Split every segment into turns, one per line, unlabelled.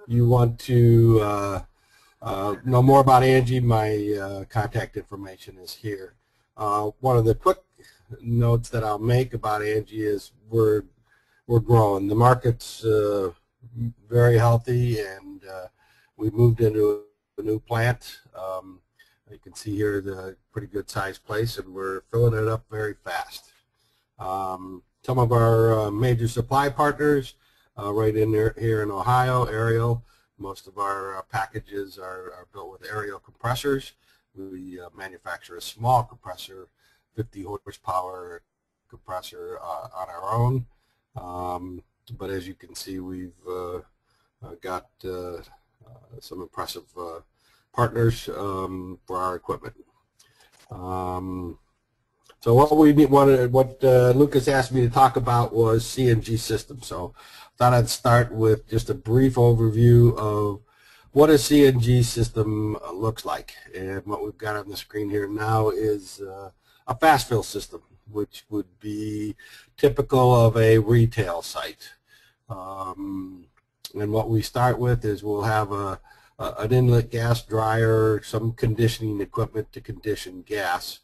you want to know more about Angie, my contact information is here. One of the quick notes that I'll make about Angie is we're growing. The market's very healthy, and we moved into a new plant. You can see here the pretty good sized place, and we're filling it up very fast. Some of our major supply partners right in there here in Ohio, Ariel. Most of our packages are built with Ariel compressors. We manufacture a small compressor, 50 horsepower compressor on our own. But as you can see, we've got some impressive partners for our equipment. So what Lucas asked me to talk about was CNG systems. So I thought I'd start with just a brief overview of what a CNG system looks like. And what we've got on the screen here now is a fast fill system, which would be typical of a retail site. And what we start with is we'll have an inlet gas dryer, some conditioning equipment to condition gas.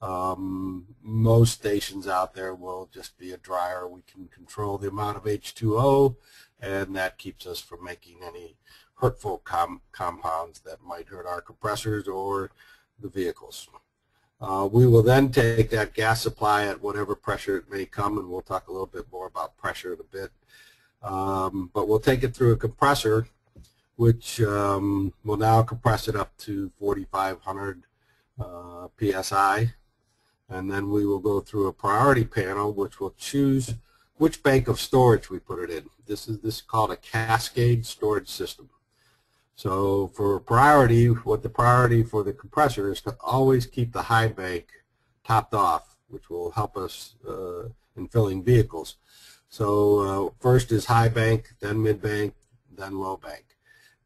Most stations out there will just be a dryer. We can control the amount of H2O, and that keeps us from making any hurtful compounds that might hurt our compressors or the vehicles. We will then take that gas supply at whatever pressure it may come, and we'll talk a little bit more about pressure in a bit. But we'll take it through a compressor, which will now compress it up to 4,500 PSI. And then we will go through a priority panel, which will choose which bank of storage we put it in. This is called a cascade storage system. So for priority, what the priority for the compressor is to always keep the high bank topped off, which will help us in filling vehicles. So first is high bank, then mid bank, then low bank.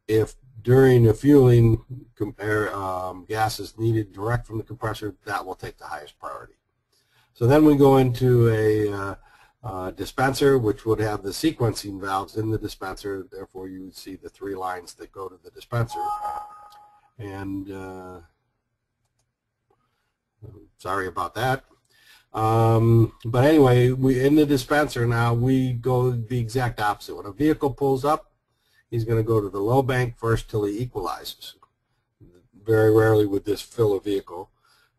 If during the fueling gas is needed direct from the compressor, that will take the highest priority. So then we go into a dispenser, which would have the sequencing valves in the dispenser. Therefore, you would see the 3 lines that go to the dispenser. And sorry about that. But anyway, in the dispenser now, we go the exact opposite. When a vehicle pulls up, he's going to go to the low bank first till he equalizes. Very rarely would this fill a vehicle.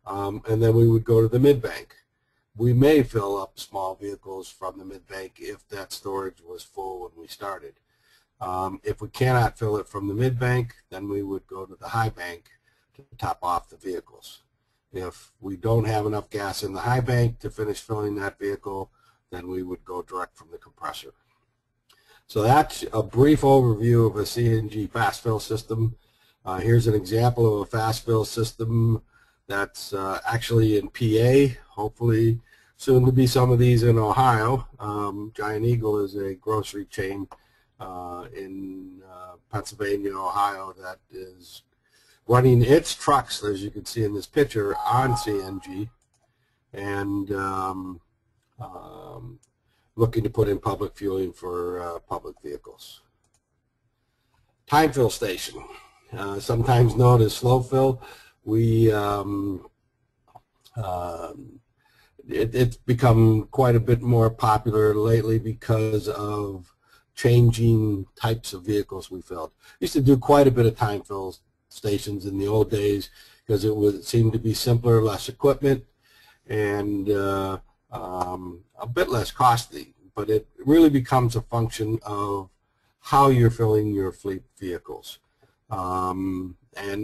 And then we would go to the mid bank. We may fill up small vehicles from the mid bank if that storage was full when we started. If we cannot fill it from the mid bank, then we would go to the high bank to top off the vehicles. If we don't have enough gas in the high bank to finish filling that vehicle, then we would go direct from the compressor. So that's a brief overview of a CNG fast fill system. Here's an example of a fast fill system that's actually in PA. Hopefully soon to be some of these in Ohio. Giant Eagle is a grocery chain in Pennsylvania, Ohio, that is running its trucks, as you can see in this picture, on CNG, and looking to put in public fueling for public vehicles. Time fill station, sometimes known as slow fill. It's become quite a bit more popular lately because of changing types of vehicles we filled. Used to do quite a bit of time fill stations in the old days because it seemed to be simpler, less equipment, and a bit less costly, but it really becomes a function of how you're filling your fleet vehicles. And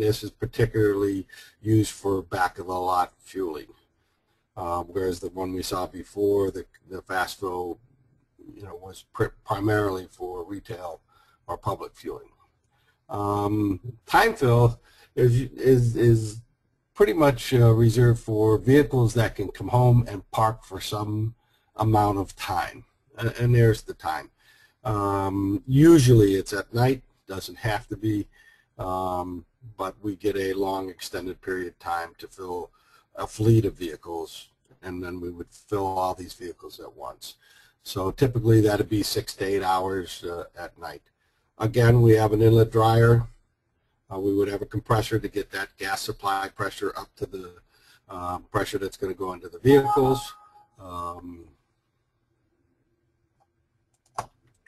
this is particularly used for back-of-the-lot fueling, whereas the one we saw before, the fast fill, was primarily for retail or public fueling. Time fill is pretty much reserved for vehicles that can come home and park for some amount of time. And there's the time. Usually it's at night, doesn't have to be, but we get a long extended period of time to fill a fleet of vehicles, and then we would fill all these vehicles at once. So typically that would be 6 to 8 hours at night. Again, we have an inlet dryer. We would have a compressor to get that gas supply pressure up to the pressure that's going to go into the vehicles.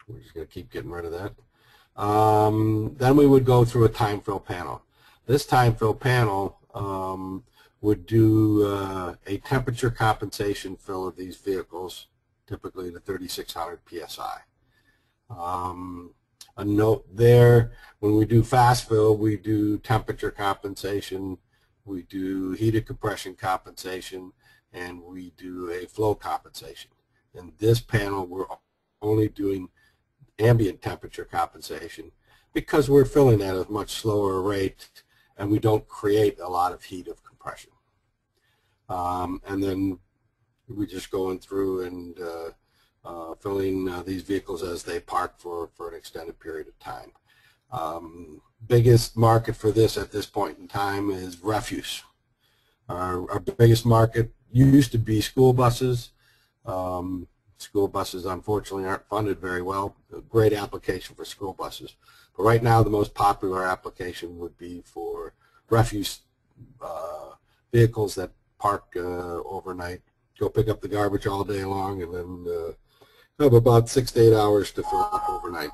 We're just going to keep getting rid of that. Then we would go through a time fill panel. This time fill panel would do a temperature compensation fill of these vehicles, typically to 3,600 psi. A note there, when we do fast fill, we do temperature compensation, we do heated compression compensation, and we do a flow compensation. In this panel, we're only doing ambient temperature compensation because we're filling at a much slower rate and we don't create a lot of heat of compression. And then we're just going through and filling these vehicles as they park for an extended period of time. Biggest market for this at this point in time is refuse. Our biggest market used to be school buses. School buses, unfortunately, aren't funded very well. A great application for school buses. But right now, the most popular application would be for refuse vehicles that park overnight, go pick up the garbage all day long, and then have about 6 to 8 hours to fill up overnight.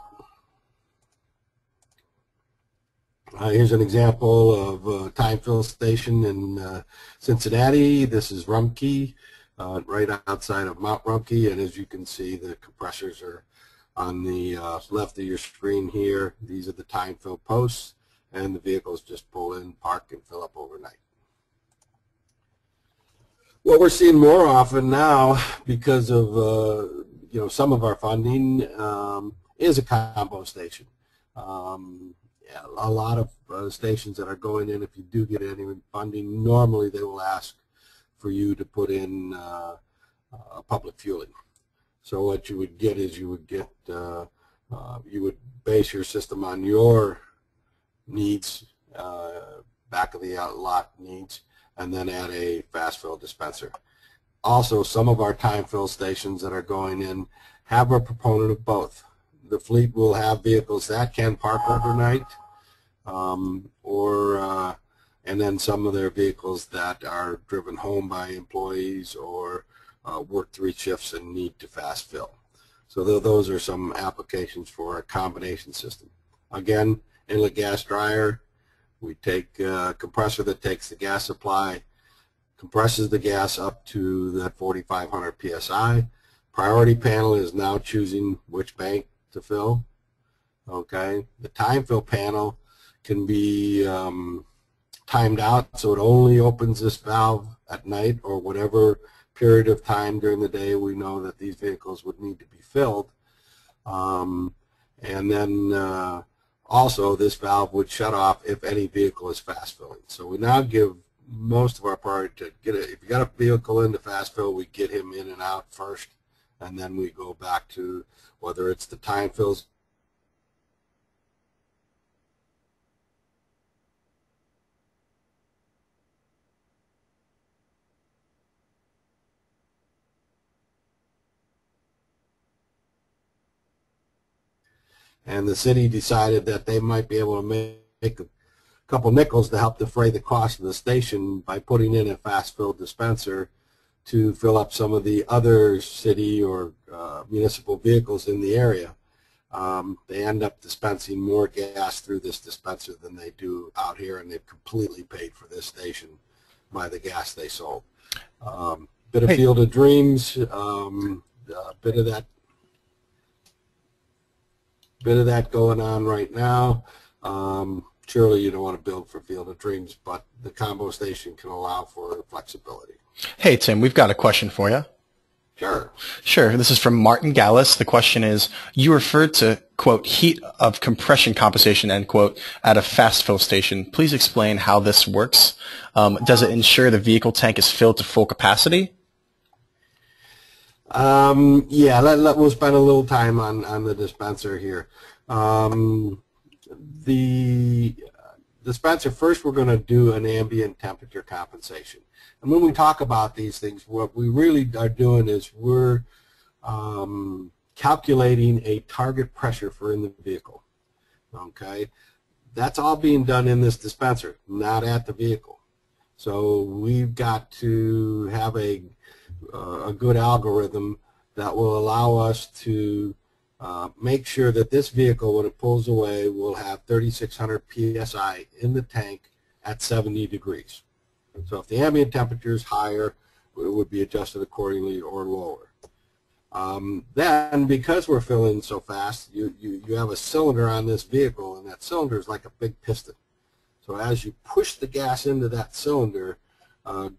Here's an example of a time fill station in Cincinnati. This is Rumpke. Right outside of Mount Rumpke, and as you can see, the compressors are on the left of your screen here. These are the time fill posts, and the vehicles just pull in, park, and fill up overnight. What we're seeing more often now, because of some of our funding, is a combo station. Yeah, a lot of stations that are going in, if you do get any funding, normally they will ask for you to put in public fueling. So what you would get is you would base your system on your needs, back of the lot needs, and then add a fast fill dispenser. Also, some of our time fill stations that are going in have a proponent of both. The fleet will have vehicles that can park overnight, and then some of their vehicles that are driven home by employees or work 3 shifts and need to fast fill. So those are some applications for a combination system. Again, inlet gas dryer, we take a compressor that takes the gas supply, compresses the gas up to that 4,500 psi. Priority panel is now choosing which bank to fill. Okay, the time fill panel can be timed out, so it only opens this valve at night or whatever period of time during the day we know that these vehicles would need to be filled. And then also this valve would shut off if any vehicle is fast filling. So we now give most of our priority to get it. If you got a vehicle into fast fill, we get him in and out first, and then we go back to whether it's the time fills and the city decided that they might be able to make a couple nickels to help defray the cost of the station by putting in a fast fill dispenser to fill up some of the other city or municipal vehicles in the area. They end up dispensing more gas through this dispenser than they do out here, and they've completely paid for this station by the gas they sold. Bit of Field of Dreams, bit of that going on right now. Surely you don't want to build for Field of Dreams, but the combo station can allow for flexibility.
Hey, Tim, we've got a question for you.
Sure.
Sure. This is from Martin Gallus. The question is, you referred to, quote, heat of compression compensation, end quote, at a fast fill station. Please explain how this works. Does it ensure the vehicle tank is filled to full capacity?
Yeah, we'll spend a little time on the dispenser here. The dispenser, first we're going to do an ambient temperature compensation. And when we talk about these things, what we really are doing is we're calculating a target pressure for in the vehicle. Okay, that's all being done in this dispenser, not at the vehicle. So we've got to have a good algorithm that will allow us to make sure that this vehicle, when it pulls away, will have 3,600 psi in the tank at 70 degrees. So if the ambient temperature is higher, it would be adjusted accordingly or lower. Then, because we're filling so fast, you have a cylinder on this vehicle, and that cylinder is like a big piston. So as you push the gas into that cylinder,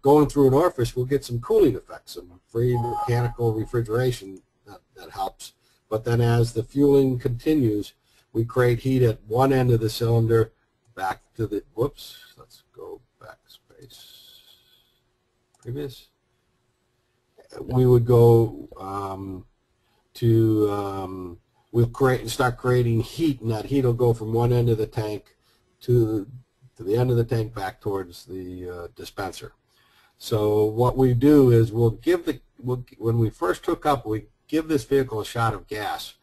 going through an orifice, we'll get some cooling effects, some free mechanical refrigeration that helps. But then as the fueling continues, we create heat at one end of the cylinder back to the, whoops, let's go back space, previous. We would go we'll start creating heat, and that heat will go from one end of the tank to the end of the tank back towards the dispenser. So what we do is when we first hook up, we give this vehicle a shot of gas,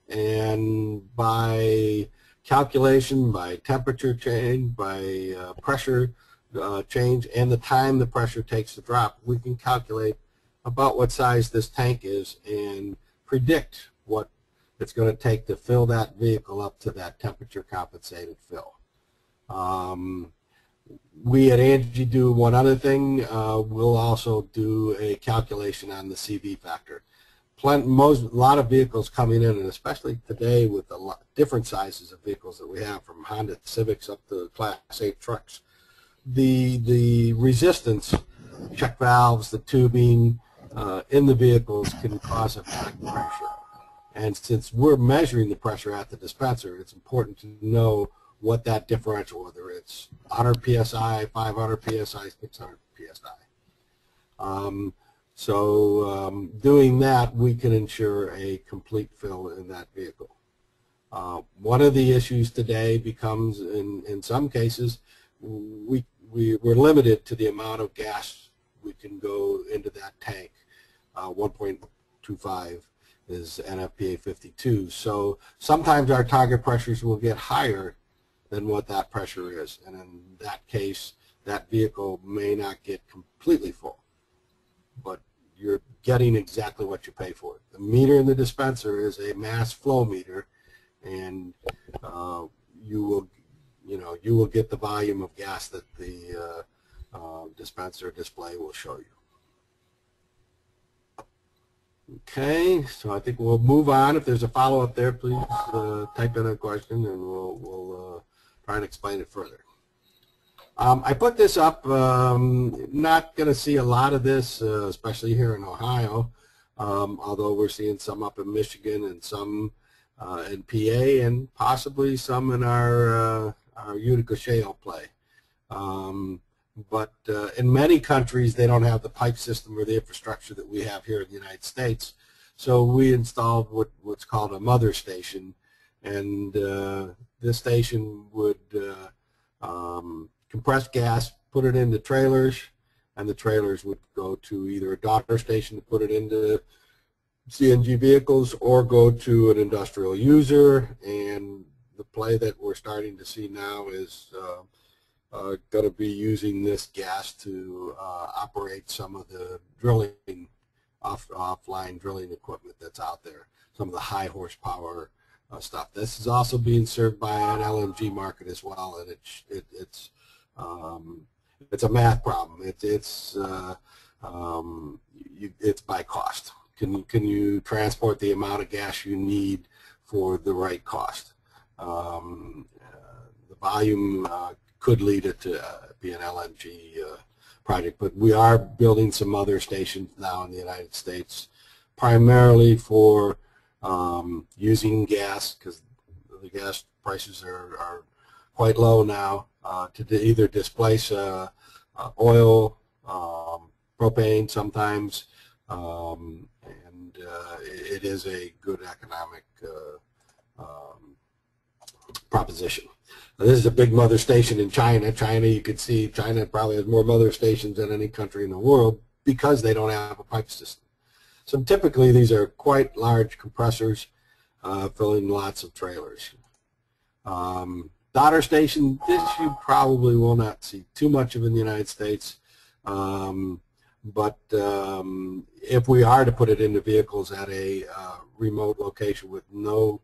and by calculation, by temperature change, by pressure change, and the time the pressure takes to drop, we can calculate about what size this tank is and predict what it's going to take to fill that vehicle up to that temperature compensated fill. We at CNG do one other thing. We'll also do a calculation on the CV factor. A lot of vehicles coming in, and especially today with the different sizes of vehicles that we have, from Honda Civics up to Class 8 trucks, the resistance, check valves, the tubing in the vehicles can cause a back pressure. And since we're measuring the pressure at the dispenser, it's important to know what that differential, whether it's 100 psi, 500 psi, 600 psi. Doing that, we can ensure a complete fill in that vehicle. One of the issues today becomes, in some cases, we're limited to the amount of gas we can go into that tank. 1.25 is NFPA 52. So sometimes our target pressures will get higher than what that pressure is, and in that case, that vehicle may not get completely full, but you're getting exactly what you pay for it. The meter in the dispenser is a mass flow meter, and you will get the volume of gas that the dispenser display will show you. Okay, so I think we'll move on. If there's a follow-up there, please type in a question, and we'll try and explain it further. I put this up, not going to see a lot of this, especially here in Ohio, although we're seeing some up in Michigan and some in PA and possibly some in our Utica shale play. But in many countries, they don't have the pipe system or the infrastructure that we have here in the United States. So we installed what's called a Mother Station, and this station would compress gas, put it into trailers, and the trailers would go to either a daughter station to put it into CNG vehicles or go to an industrial user. And the play that we're starting to see now is going to be using this gas to operate some of the drilling, offline drilling equipment that's out there, some of the high horsepower stuff. This is also being served by an LNG market as well, and it's a math problem. It's by cost. Can you transport the amount of gas you need for the right cost? The volume could lead it to be an LNG project, but we are building some other stations now in the United States, primarily for using gas, because the gas prices are quite low now, to either displace oil, propane sometimes, and it is a good economic proposition. This is a big mother station in China. You can see China probably has more mother stations than any country in the world because they don't have a pipe system. So typically these are quite large compressors filling lots of trailers. Daughter station, this you probably will not see too much of in the United States. But if we are to put it into vehicles at a remote location with no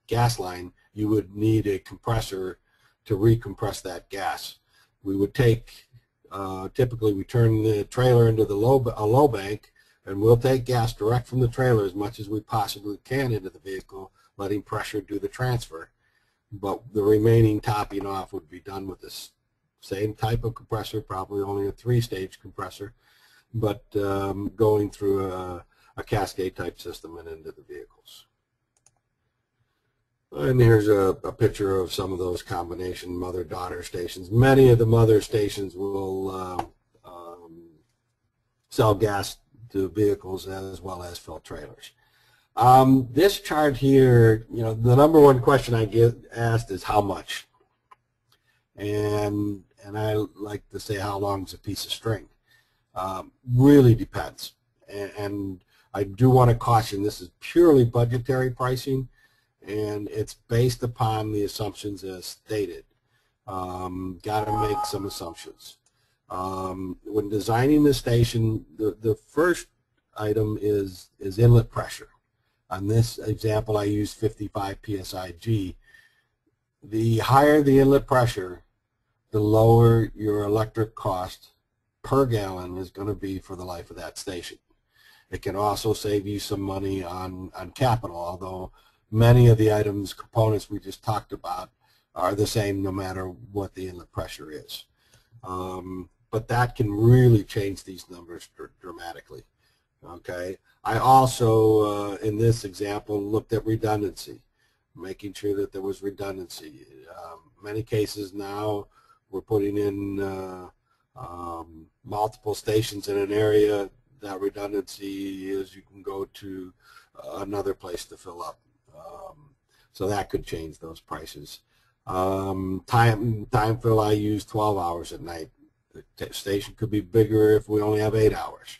gas line, you would need a compressor to recompress that gas. We would take, typically we turn the trailer into a low bank, and we'll take gas direct from the trailer as much as we possibly can into the vehicle, letting pressure do the transfer. But the remaining topping off would be done with this same type of compressor, probably only a 3-stage compressor, but going through a cascade type system and into the vehicles. And here's a picture of some of those combination mother-daughter stations. Many of the mother stations will sell gas to vehicles as well as fill trailers. This chart here, you know, the number one question I get asked is how much, and I like to say how long is a piece of string. Really depends, and I do want to caution this is purely budgetary pricing, and it's based upon the assumptions as stated. Got to make some assumptions. When designing the station, the first item is inlet pressure. On this example, I used 55 psi-G. The higher the inlet pressure, the lower your electric cost per gallon is going to be for the life of that station. It can also save you some money on capital, although many of the items, components we just talked about are the same no matter what the inlet pressure is. But that can really change these numbers dramatically. Okay. I also, in this example, looked at redundancy, making sure that there was redundancy. Many cases now we're putting in multiple stations in an area. That redundancy is you can go to another place to fill up. So that could change those prices. Time fill, I use 12 hours at night. The station could be bigger if we only have 8 hours.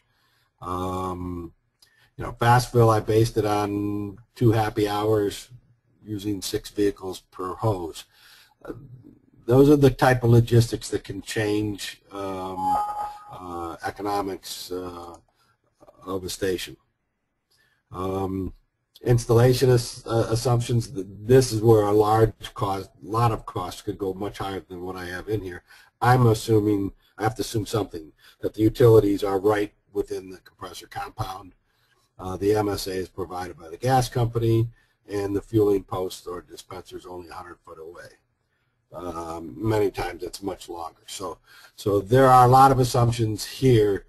You know, fast fill, I based it on 2 happy hours using 6 vehicles per hose. Those are the type of logistics that can change economics of a station. Installation assumptions, this is where a lot of costs could go much higher than what I have in here. I'm assuming, I have to assume something, that the utilities are right within the compressor compound. The MSA is provided by the gas company, and the fueling post or dispenser is only 100 foot away. Many times it's much longer. So there are a lot of assumptions here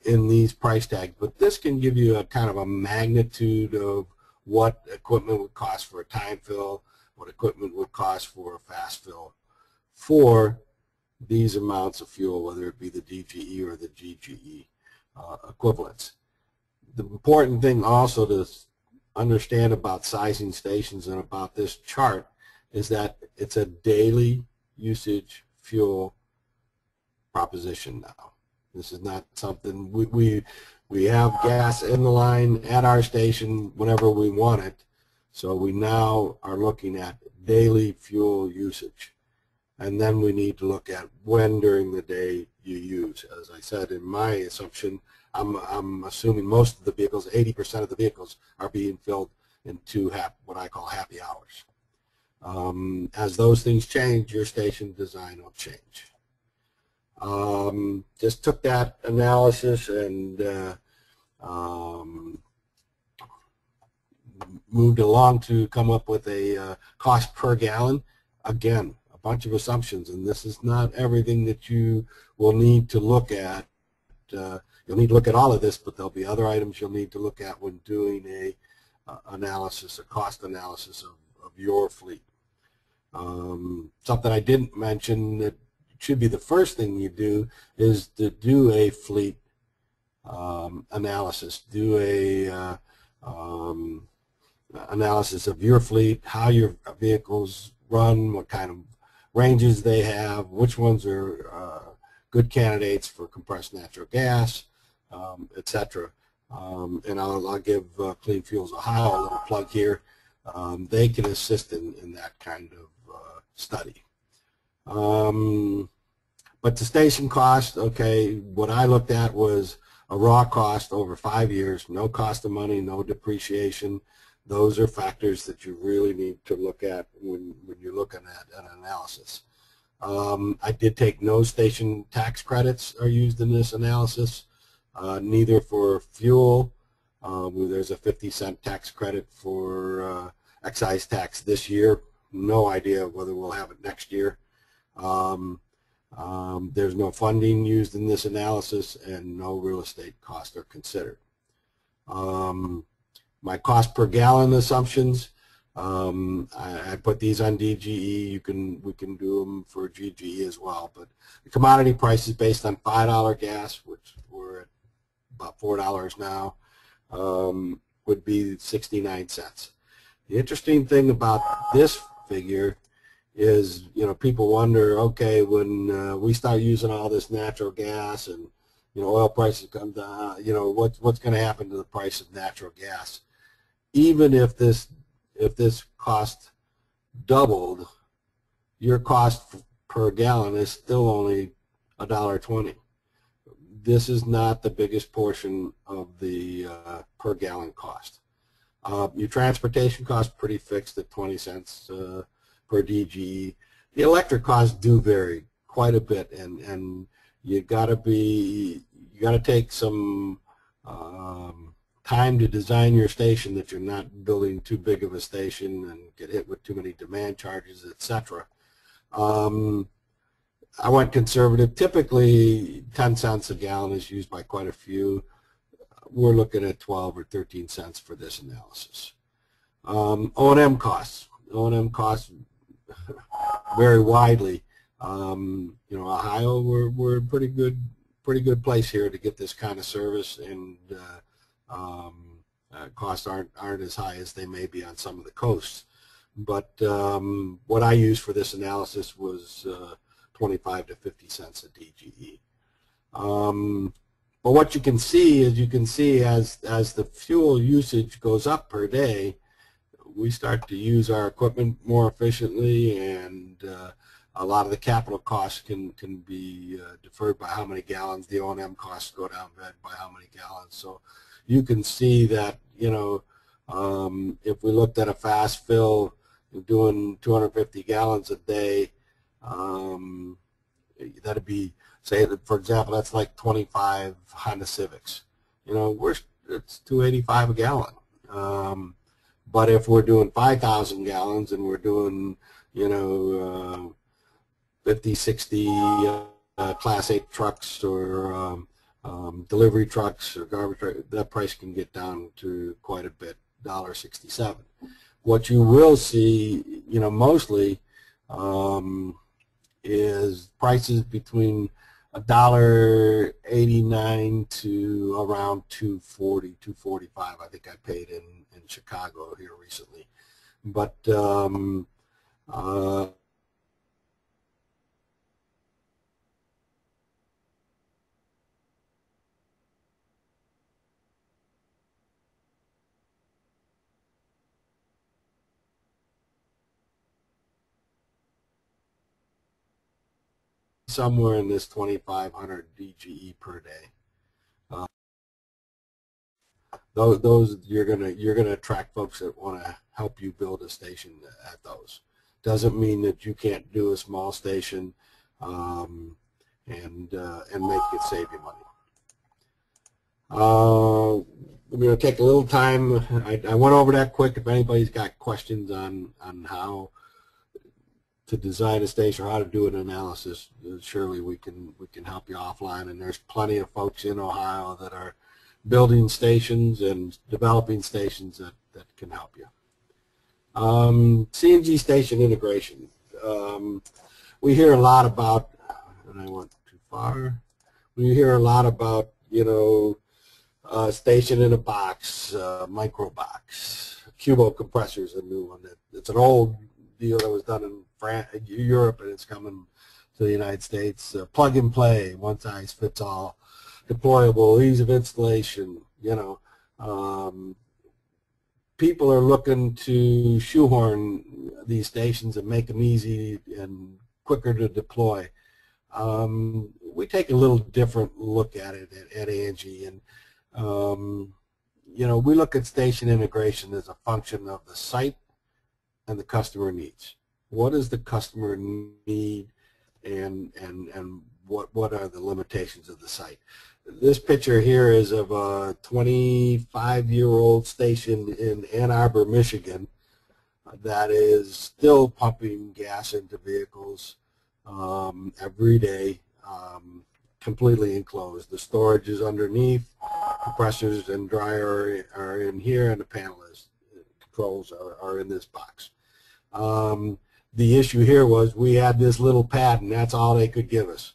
in these price tags, but this can give you a kind of a magnitude of what equipment would cost for a time fill, what equipment would cost for a fast fill for these amounts of fuel, whether it be the DGE or the GGE equivalents. The important thing also to understand about sizing stations and about this chart is that it's a daily usage fuel proposition now. This is not something we have gas in the line at our station whenever we want it, so we now are looking at daily fuel usage. And then we need to look at when during the day you use. As I said in my assumption, I'm assuming most of the vehicles, 80% of the vehicles, are being filled in what I call happy hours. As those things change, your station design will change. Just took that analysis and moved along to come up with a cost per gallon. Again, a bunch of assumptions, and this is not everything that you will need to look at. You'll need to look at all of this, but there'll be other items you'll need to look at when doing a cost analysis of your fleet. Something I didn't mention that should be the first thing you do is to do a fleet analysis. Do a analysis of your fleet, how your vehicles run, what kind of ranges they have, which ones are good candidates for compressed natural gas, etc. And I'll give Clean Fuels Ohio a little plug here. they can assist in that kind of study. But the station cost, okay, what I looked at was a raw cost over 5 years, no cost of money, no depreciation. Those are factors that you really need to look at when you're looking at an analysis. I did take no station tax credits are used in this analysis, neither for fuel. There's a 50-cent tax credit for excise tax this year. No idea whether we'll have it next year. There's no funding used in this analysis, and no real estate costs are considered. My cost per gallon assumptions, I put these on DGE. We can do them for GGE as well. But the commodity price is based on $5 gas, which we're at about $4 now, would be 69 cents. The interesting thing about this figure is, people wonder, okay, when we start using all this natural gas and, oil prices come down, what's going to happen to the price of natural gas? Even if this cost doubled, your cost per gallon is still only $1.20. This is not the biggest portion of the per gallon cost. Your transportation cost pretty fixed at 20 cents per DGE. The electric costs do vary quite a bit, and you got to take some time to design your station, that you're not building too big of a station and get hit with too many demand charges, etc. I went conservative. Typically 10 cents a gallon is used by quite a few. We're looking at 12 or 13 cents for this analysis. O&M costs. O&M costs vary widely. Ohio, we're in pretty good place here to get this kind of service, and costs aren't as high as they may be on some of the coasts. But what I used for this analysis was 25 to 50 cents a DGE. But what you can see is, as the fuel usage goes up per day, we start to use our equipment more efficiently, and a lot of the capital costs can be deferred by how many gallons. The O&M costs go down by how many gallons. So you can see that, if we looked at a fast fill doing 250 gallons a day, that'd be, say, for example, that's like 25 Honda Civics. It's $2.85 a gallon. But if we're doing 5,000 gallons and we're doing, 50, 60 Class 8 trucks or delivery trucks or garbage trucks, that price can get down to quite a bit, $1.67. What you will see, mostly is prices between $1.89 to around $2.40, $2.45. I think I paid in Chicago here recently. But somewhere in this 2,500 DGE per day. Those you're gonna attract folks that want to help you build a station at those. Doesn't mean that you can't do a small station and make it save you money. I'm going to take a little time. I went over that quick. If anybody's got questions on how to design a station or how to do an analysis, surely we can help you offline. And there's plenty of folks in Ohio that are building stations and developing stations that can help you. CNG station integration. We hear a lot about, and I went too far. We hear a lot about, station in a box, micro box. Cubo compressor is a new one. It's an old deal that was done in Europe, and it's coming to the United States. Plug and play, one size fits all. Deployable, ease of installation, people are looking to shoehorn these stations and make them easy and quicker to deploy. We take a little different look at it at Angie, and you know, we look at station integration as a function of the site and the customer needs. What does the customer need, and what are the limitations of the site? This picture here is of a 25-year-old station in Ann Arbor, Michigan, that is still pumping gas into vehicles every day, completely enclosed. The storage is underneath, compressors and dryer are in here, and the controls are in this box. The issue here was we had this little pad, and that's all they could give us.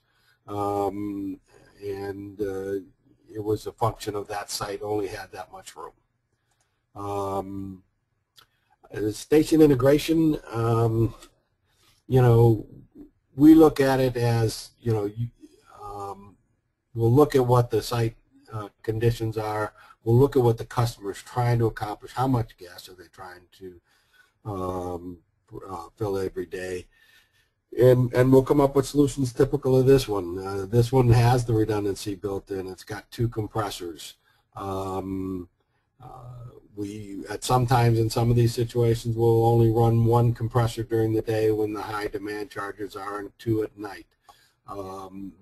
It was a function of that site only had that much room. Station integration, you know, we look at it as, you know, we'll look at what the site conditions are. We'll look at what the customer is trying to accomplish. How much gas are they trying to fill every day? And we'll come up with solutions typical of this one. This one has the redundancy built in. It's got 2 compressors. Sometimes in some of these situations we'll only run 1 compressor during the day when the high demand charges are, and 2 at night.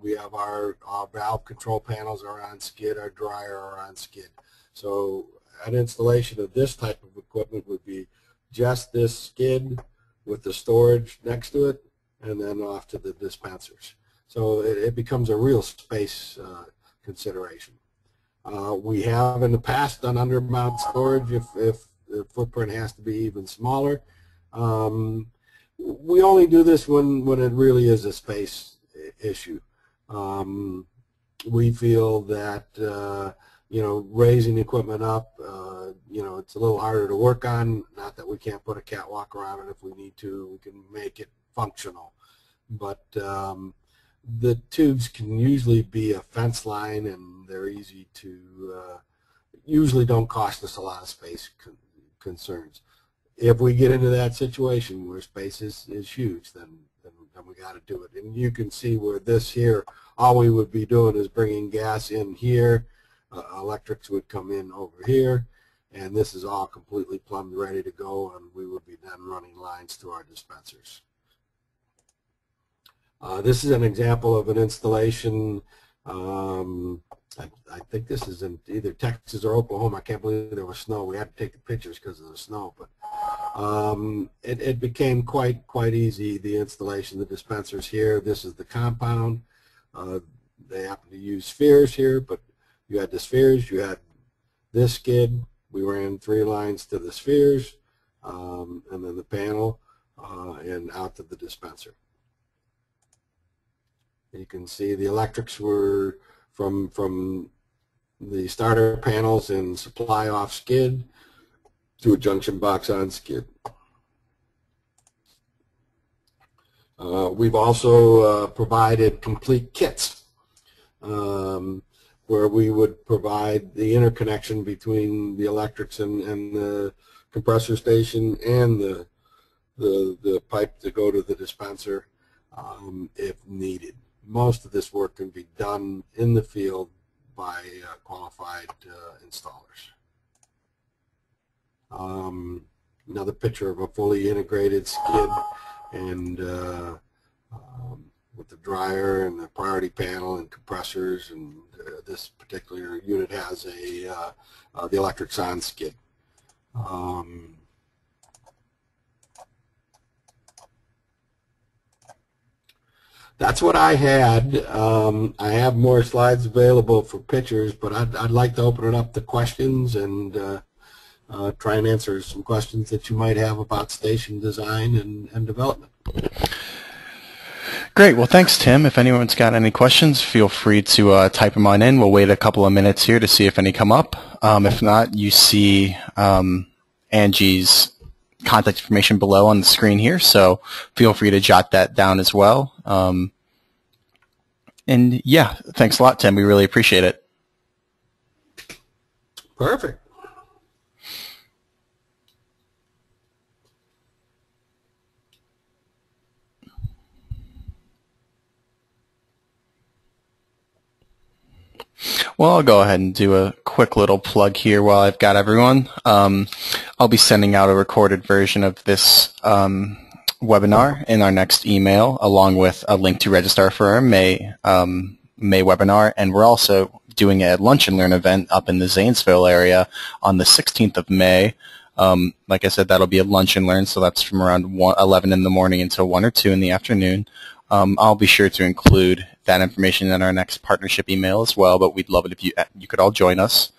We have our valve control panels are on skid, our dryer are on skid. So an installation of this type of equipment would be just this skid with the storage next to it, and then off to the dispensers. So it becomes a real space consideration. We have in the past done undermount storage if the footprint has to be even smaller. We only do this when it really is a space issue. We feel that you know, raising equipment up, you know, it's a little harder to work on. Not that we can't put a catwalk around it if we need to. We can make it functional, but the tubes can usually be a fence line, and they're easy to usually don't cost us a lot of space concerns. If we get into that situation where space is huge, then we got to do it. And you can see where this here, all we would be doing is bringing gas in here, electrics would come in over here, and this is all completely plumbed, ready to go, and we would be then running lines to our dispensers. This is an example of an installation. I think this is in either Texas or Oklahoma. I can't believe there was snow. We had to take the pictures because of the snow, but it became quite easy, the installation. The dispensers here, this is the compound. They happen to use spheres here, but you had the spheres, you had this skid. We ran 3 lines to the spheres, and then the panel, and out to the dispenser. You can see the electrics were from the starter panels and supply off skid to a junction box on skid. We've also provided complete kits where we would provide the interconnection between the electrics and the compressor station and the pipe to go to the dispenser if needed. Most of this work can be done in the field by qualified installers. Another picture of a fully integrated skid, and with the dryer and the priority panel and compressors, and this particular unit has the electrics on skid. That's what I had. I have more slides available for pictures, but I'd like to open it up to questions and try and answer some questions that you might have about station design and development.
Great. Well, thanks, Tim. If anyone's got any questions, feel free to type them on in. We'll wait a couple of minutes here to see if any come up. If not, you see Angie's contact information below on the screen here, so feel free to jot that down as well. And yeah, thanks a lot, Tim. We really appreciate it.
Perfect.
Well, I'll go ahead and do a quick little plug here while I've got everyone. I'll be sending out a recorded version of this webinar in our next email, along with a link to register for our May webinar, and we're also doing a Lunch and Learn event up in the Zanesville area on the 16th of May. Like I said, that'll be a Lunch and Learn, so that's from around 11 in the morning until 1 or 2 in the afternoon. I'll be sure to include that information in our next partnership email as well, but we'd love it if you could all join us.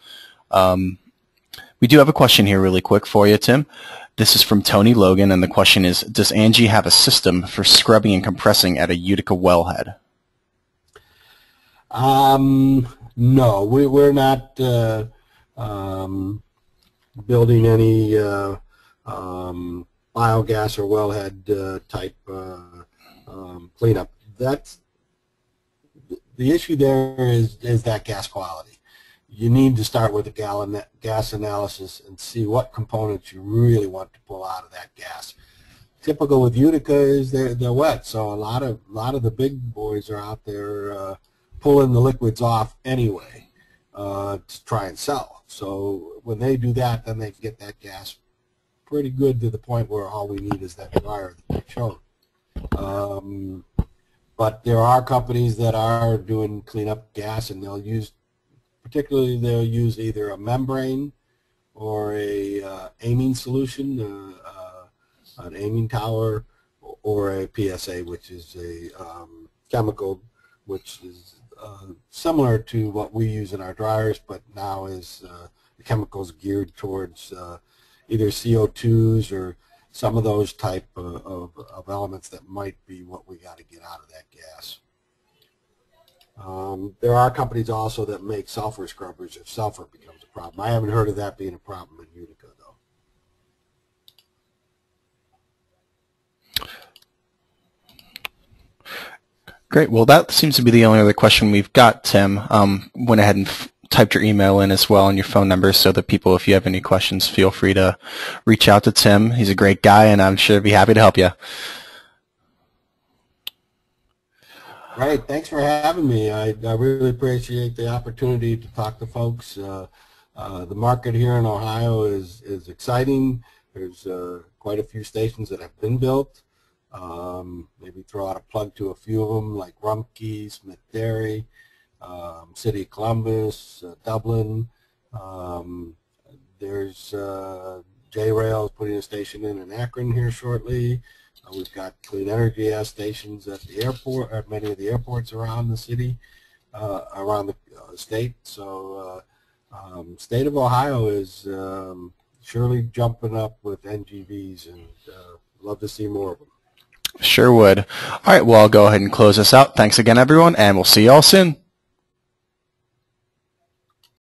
We do have a question here really quick for you, Tim. This is from Tony Logan, and the question is, does Angie have a system for scrubbing and compressing at a Utica wellhead?
No, we're not building any biogas or wellhead type cleanup. That's the issue. There is that gas quality. You need to start with a gas analysis and see what components you really want to pull out of that gas. Typical with Utica is they're wet, so a lot of the big boys are out there pulling the liquids off anyway to try and sell. So when they do that, then they can get that gas pretty good to the point where all we need is that dryer that they showed. But there are companies that are doing cleanup gas, and they'll use either a membrane or a amine solution, an amine tower, or a PSA, which is a chemical which is similar to what we use in our dryers, but now is the chemicals geared towards either CO2s or some of those type of elements that might be what we got to get out of that gas. There are companies also that make sulfur scrubbers if sulfur becomes a problem. I haven't heard of that being a problem in Utica, though.
Great. Well, that seems to be the only other question we've got, Tim. Went ahead and typed your email in as well and your phone number so that people, if you have any questions, feel free to reach out to Tim. He's a great guy, and I'm sure he'd be happy to help you.
Great. Thanks for having me. I really appreciate the opportunity to talk to folks. The market here in Ohio is exciting. There's quite a few stations that have been built. Maybe throw out a plug to a few of them, like Rumpke, Smith Dairy, City of Columbus, Dublin. There's J-Rail putting a station in Akron here shortly. We've got clean energy gas stations at the airport, at many of the airports around the city, around the state. So state of Ohio is surely jumping up with NGVs, and love to see more of them.
Sure would. All right, well, I'll go ahead and close this out. Thanks again, everyone, and we'll see you all soon.